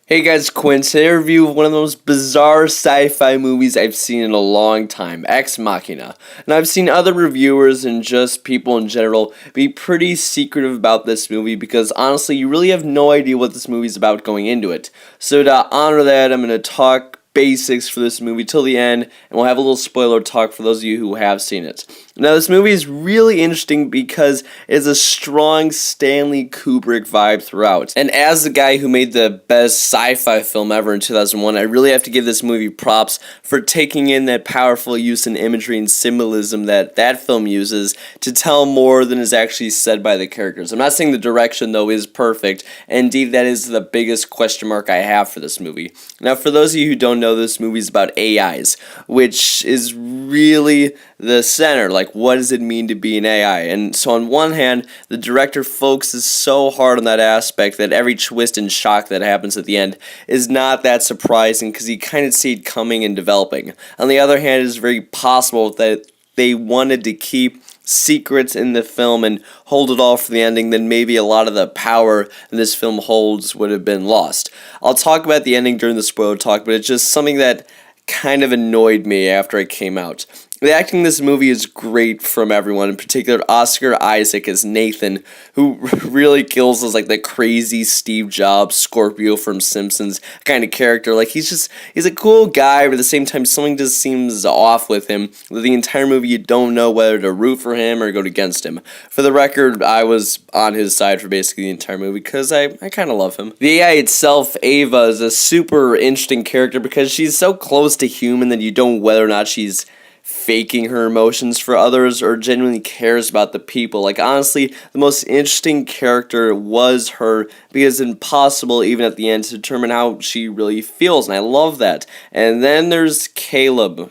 Hey guys, Quinn. Today I review one of the most bizarre sci-fi movies I've seen in a long time, Ex Machina. Now I've seen other reviewers and just people in general be pretty secretive about this movie because honestly you really have no idea what this movie is about going into it. So to honor that, I'm going to talk basics for this movie till the end, and we'll have a little spoiler talk for those of you who have seen it. Now, this movie is really interesting because it's a strong Stanley Kubrick vibe throughout. And as the guy who made the best sci-fi film ever in 2001, I really have to give this movie props for taking in that powerful use in imagery and symbolism that that film uses to tell more than is actually said by the characters. I'm not saying the direction, though, is perfect. Indeed, that is the biggest question mark I have for this movie. Now, for those of you who don't know, this movie is about AIs, which is really the center. Like, what does it mean to be an AI? And so on one hand, the director focuses so hard on that aspect that every twist and shock that happens at the end is not that surprising because you kind of see it coming and developing. On the other hand, it is very possible that they wanted to keep secrets in the film and hold it all for the ending, then maybe a lot of the power this film holds would have been lost. I'll talk about the ending during the spoiler talk, but it's just something that kind of annoyed me after it came out. The acting in this movie is great from everyone, in particular Oscar Isaac as Nathan, who really kills as like the crazy Steve Jobs Scorpio from Simpsons kind of character. Like he's a cool guy, but at the same time something just seems off with him. The entire movie you don't know whether to root for him or go against him. For the record, I was on his side for basically the entire movie because I kind of love him. The AI itself, Ava, is a super interesting character because she's so close to human that you don't know whether or not she's faking her emotions for others or genuinely cares about the people. Like, honestly, the most interesting character was her because it's impossible even at the end to determine how she really feels, and I love that. And then there's Cable,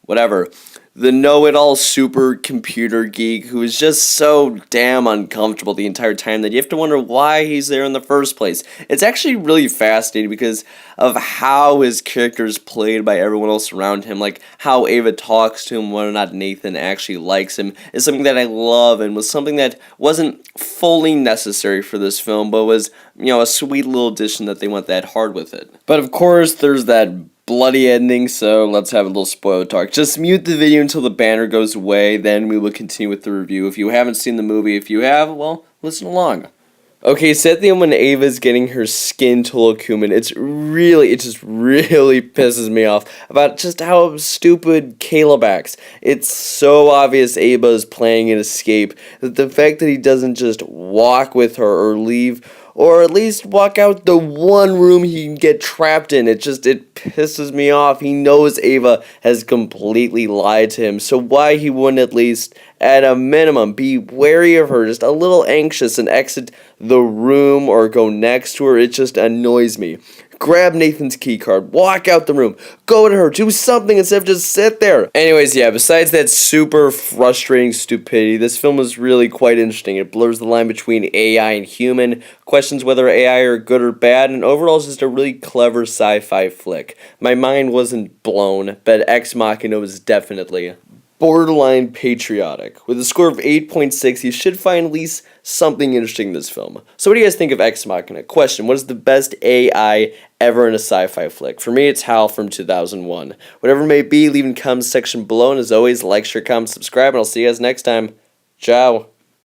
whatever, the know-it-all supercomputer geek who is just so damn uncomfortable the entire time that you have to wonder why he's there in the first place. It's actually really fascinating because of how his character is played by everyone else around him, like how Ava talks to him, whether or not Nathan actually likes him, is something that I love and was something that wasn't fully necessary for this film, but was, a sweet little addition that they went that hard with it. But of course, there's that bloody ending, so let's have a little spoiler talk. Just mute the video until the banner goes away, then we will continue with the review. If you haven't seen the movie, if you have, well, listen along. Okay, so at the end when Ava's getting her skin to look human, it just really pisses me off about just how stupid Caleb acts. It's so obvious Ava is playing an escape that the fact that he doesn't just walk with her or leave, or at least walk out the one room he can get trapped in. It pisses me off. He knows Ava has completely lied to him, so why he wouldn't at least, at a minimum, be wary of her, just a little anxious and exit the room or go next to her. It just annoys me. Grab Nathan's keycard, walk out the room, go to her, do something instead of just sit there. Anyways, yeah, besides that super frustrating stupidity, this film is really quite interesting. It blurs the line between AI and human, questions whether AI are good or bad, and overall it's just a really clever sci-fi flick. My mind wasn't blown, but Ex Machina was definitely borderline patriotic. With a score of 8.6, you should find at least something interesting in this film. So what do you guys think of Ex Machina? Question, what is the best AI ever in a sci-fi flick? For me, it's HAL from 2001. Whatever it may be, leave in the comments section below, and as always, like, share, comment, subscribe, and I'll see you guys next time. Ciao.